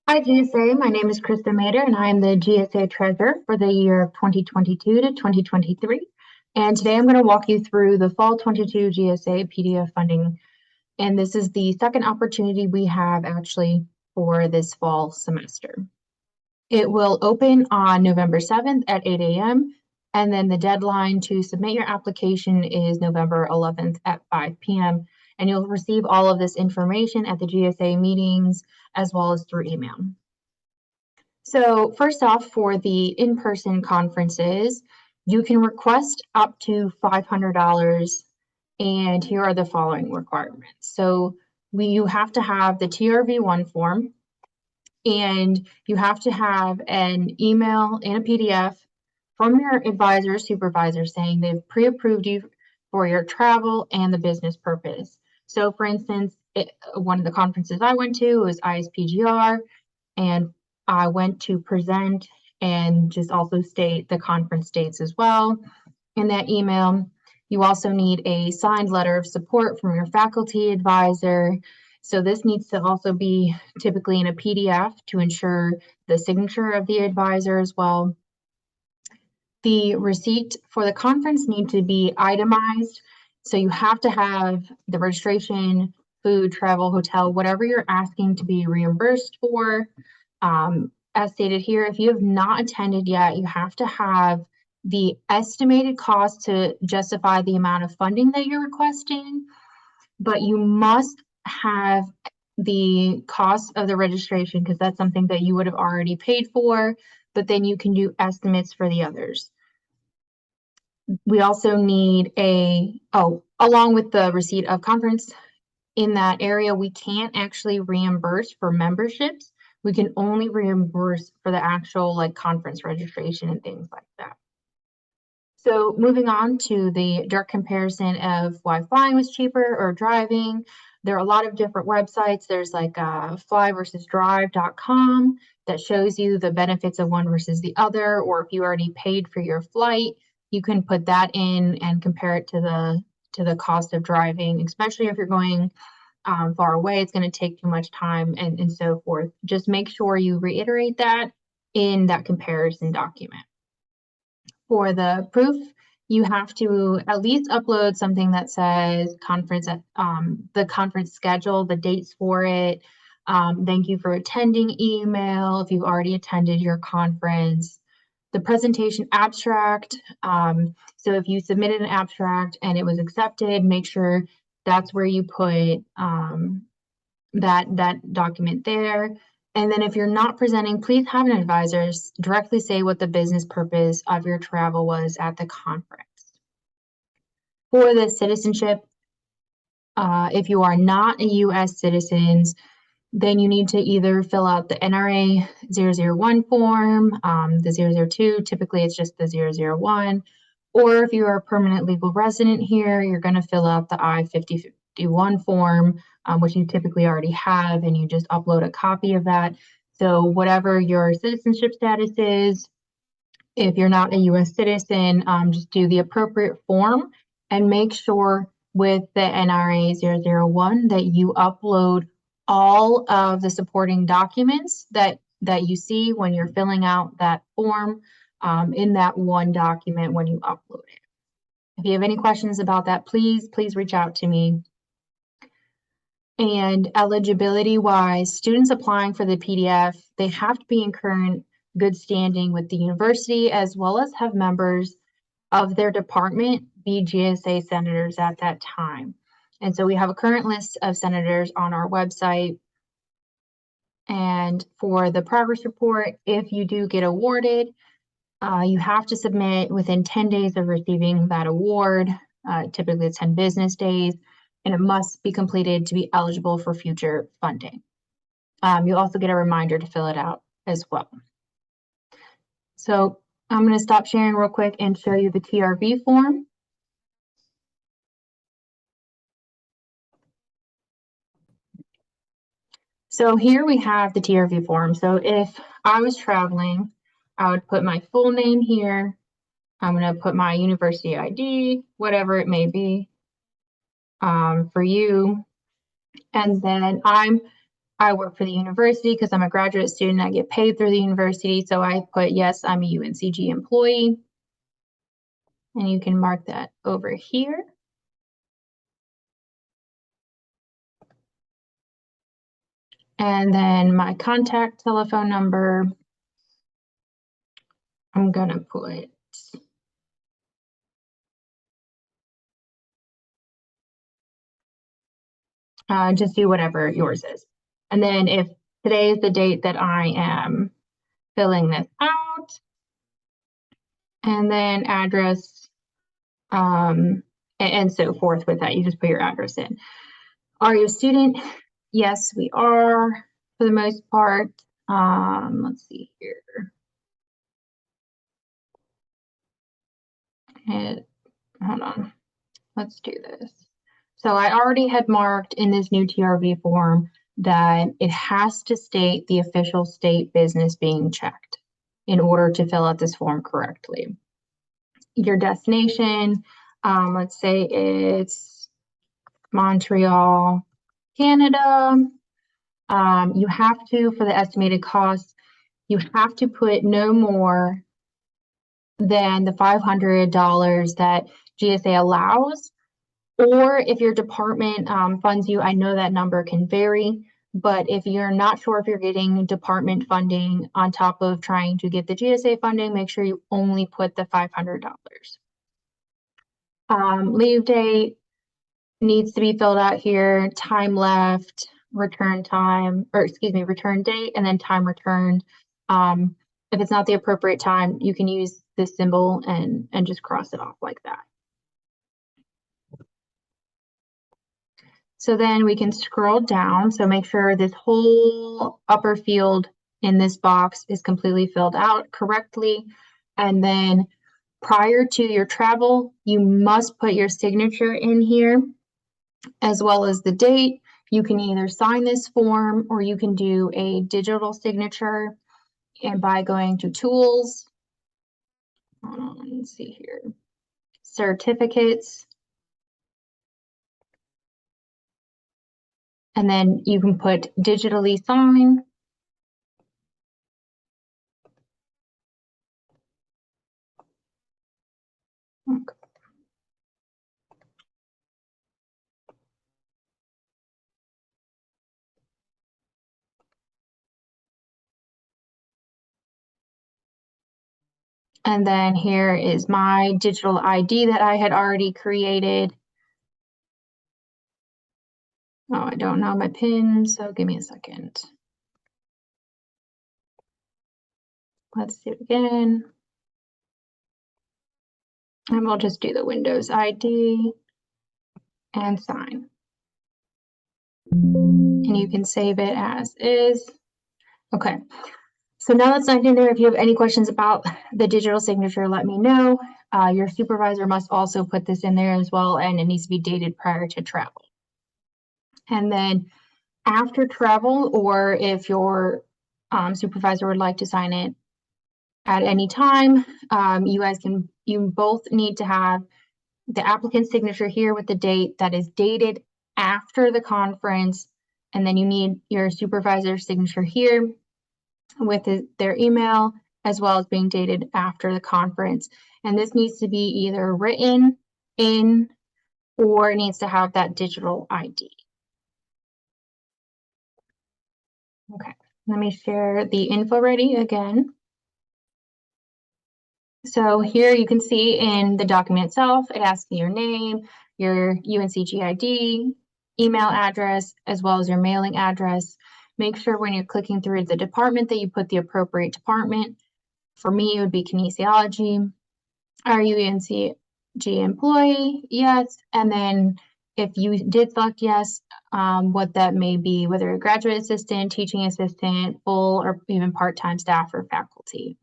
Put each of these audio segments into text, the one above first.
Hi GSA, my name is Krista Meder and I am the GSA Treasurer for the year of 2022 to 2023. And today I'm going to walk you through the Fall 22 GSA PDF funding. And this is the second opportunity we have actually for this fall semester. It will open on November 7th at 8 a.m. And then the deadline to submit your application is November 11th at 5 p.m. And you'll receive all of this information at the GSA meetings as well as through email. So first off, for the in-person conferences, you can request up to $500, and here are the following requirements. So you have to have the TRV1 form, and you have to have an email and a PDF from your advisor or supervisor saying they've pre-approved you for your travel and the business purpose. So for instance, one of the conferences I went to was ISPGR, and I went to present and just also state the conference dates as well in that email. You also need a signed letter of support from your faculty advisor. So this needs to also be typically in a PDF to ensure the signature of the advisor as well. The receipt for the conference need to be itemized. So you have to have the registration, food, travel, hotel, whatever you're asking to be reimbursed for. As stated here, if you have not attended yet, you have to have the estimated cost to justify the amount of funding that you're requesting, but you must have the cost of the registration because that's something that you would have already paid for, but then you can do estimates for the others. We also need along with the receipt of conference in that area, we can't actually reimburse for memberships. We can only reimburse for the actual conference registration and things like that. So moving on to the direct comparison of why flying was cheaper or driving. There are a lot of different websites. There's flyversusdrive.com that shows you the benefits of one versus the other, or if you already paid for your flight, you can put that in and compare it to the cost of driving, especially if you're going far away, it's going to take too much time and so forth. Just make sure you reiterate that in that comparison document. For the proof, you have to at least upload something that says conference, the conference schedule, the dates for it, thank you for attending email if you've already attended your conference, the presentation abstract. So if you submitted an abstract and it was accepted, make sure that's where you put that document there. And then if you're not presenting, please have an advisor directly say what the business purpose of your travel was at the conference. For the citizenship, if you are not a U.S. citizen, then you need to either fill out the NRA 001 form, the 002, typically it's just the 001, or if you are a permanent legal resident here, you're going to fill out the I-5051 form, which you typically already have, and you just upload a copy of that. So whatever your citizenship status is, if you're not a U.S. citizen, just do the appropriate form and make sure with the NRA 001 that you upload all of the supporting documents that you see when you're filling out that form in that one document when you upload it. If you have any questions about that, please reach out to me. And eligibility wise, students applying for the PDF, they have to be in current good standing with the university as well as have members of their department be GSA senators at that time. And so we have a current list of senators on our website. And for the progress report, if you do get awarded, you have to submit within 10 days of receiving that award. Typically it's 10 business days, and it must be completed to be eligible for future funding. You'll also get a reminder to fill it out as well. So I'm going to stop sharing real quick and show you the TRV form. So here we have the TRV form. So if I was traveling, I would put my full name here. I'm going to put my university ID, whatever it may be for you. And then I'm I work for the university because I'm a graduate student. I get paid through the university. So I put, yes, I'm a UNCG employee. And you can mark that over here. And then my contact telephone number, I'm going to put just do whatever yours is. And then if today is the date that I am filling this out, and then address, and so forth with that, you just put your address in. Are you a student? Yes, we are for the most part. Let's see here. Hold on, let's do this. So I already had marked in this new TRV form that it has to state the official state business being checked in order to fill out this form correctly. Your destination, let's say it's Montreal, Canada. You have to, for the estimated cost, you have to put no more than the $500 that GSA allows. Or if your department funds you, I know that number can vary, but if you're not sure if you're getting department funding on top of trying to get the GSA funding, make sure you only put the $500. Leave date needs to be filled out here, time left, return time, or excuse me, return date, and then time returned. If it's not the appropriate time, you can use this symbol and just cross it off like that. So then we can scroll down. So make sure this whole upper field in this box is completely filled out correctly. And then prior to your travel, you must put your signature in here as well as the date. You can either sign this form or you can do a digital signature, and by going to tools, let's see here, certificates, and then you can put digitally sign. Okay. And then here is my digital ID that I had already created. Oh, I don't know my PIN, so give me a second. Let's do it again. And we'll just do the Windows ID and sign. And you can save it as is. Okay. So now that's signed in there, if you have any questions about the digital signature, let me know. Your supervisor must also put this in there as well, and it needs to be dated prior to travel. And then after travel, or if your supervisor would like to sign it at any time, you both need to have the applicant's signature here with the date that is dated after the conference, and then you need your supervisor's signature here with their email, as well as being dated after the conference. And this needs to be either written in or it needs to have that digital ID. Okay, let me share the info ready again. So here you can see in the document itself, it asks you your name, your Uncg ID, email address, as well as your mailing address. Make sure when you're clicking through the department that you put the appropriate department. For me, it would be kinesiology. Are you Uncg employee? Yes. And then if you did select yes, what that may be, whether a graduate assistant, teaching assistant, full or even part-time staff or faculty.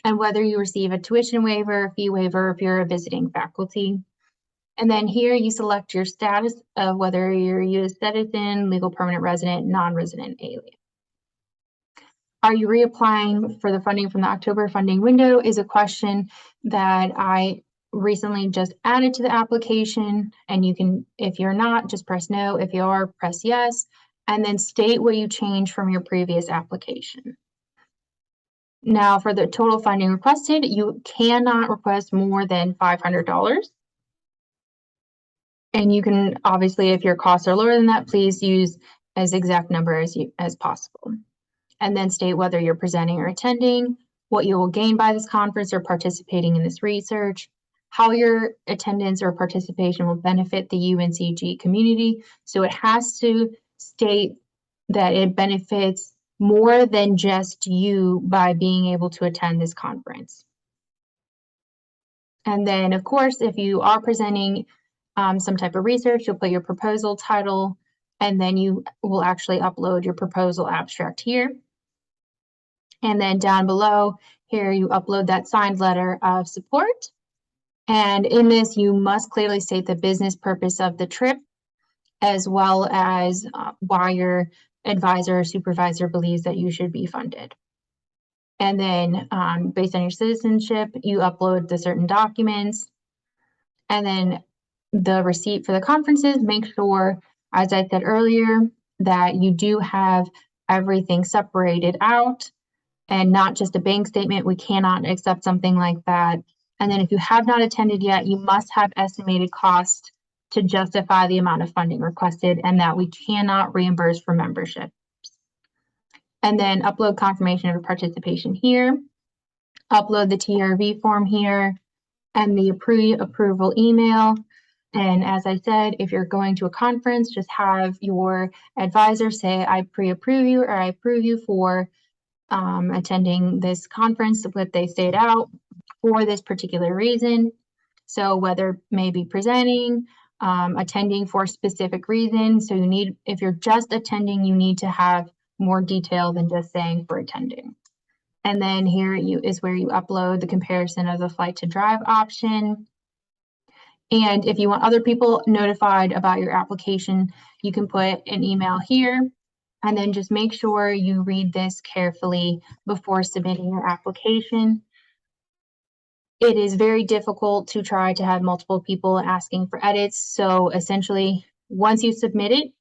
And whether you receive a tuition waiver, fee waiver, if you're a visiting faculty. And then here you select your status of whether you're a U.S. citizen, legal permanent resident, non-resident alien. Are you reapplying for the funding from the October funding window is a question that I recently just added to the application, and you can, if you're not, just press no. If you are, press yes. and then state what you changed from your previous application. Now, for the total funding requested, you cannot request more than $500. And you can, obviously, if your costs are lower than that, please use as exact number as possible. And then state whether you're presenting or attending, what you will gain by this conference or participating in this research, how your attendance or participation will benefit the UNCG community. So it has to state that it benefits more than just you by being able to attend this conference. And then, of course, if you are presenting some type of research, you'll put your proposal title, and then you will actually upload your proposal abstract here. And then down below here, you upload that signed letter of support. And in this, you must clearly state the business purpose of the trip, as well as why your advisor or supervisor believes that you should be funded. And then based on your citizenship, you upload the certain documents. And then the receipt for the conferences, make sure, as I said earlier, that you do have everything separated out and not just a bank statement. We cannot accept something like that. And then if you have not attended yet, you must have estimated cost to justify the amount of funding requested, and that we cannot reimburse for membership. And then upload confirmation of participation here, upload the TRV form here, and the pre-approval email. And as I said, if you're going to a conference, just have your advisor say, I pre-approve you, or I approve you for attending this conference, what they stayed out for this particular reason. So whether maybe presenting, attending for a specific reason. So you need, if you're just attending, you need to have more detail than just saying for attending. And then here is where you upload the comparison of the flight to drive option. And if you want other people notified about your application, you can put an email here, and then just make sure you read this carefully before submitting your application. It is very difficult to try to have multiple people asking for edits. So essentially, once you submit it,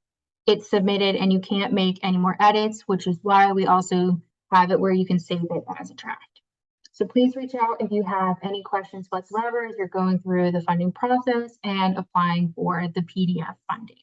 it's submitted and you can't make any more edits, which is why we also have it where you can save it as a draft. So please reach out if you have any questions whatsoever as you're going through the funding process and applying for the PDF funding.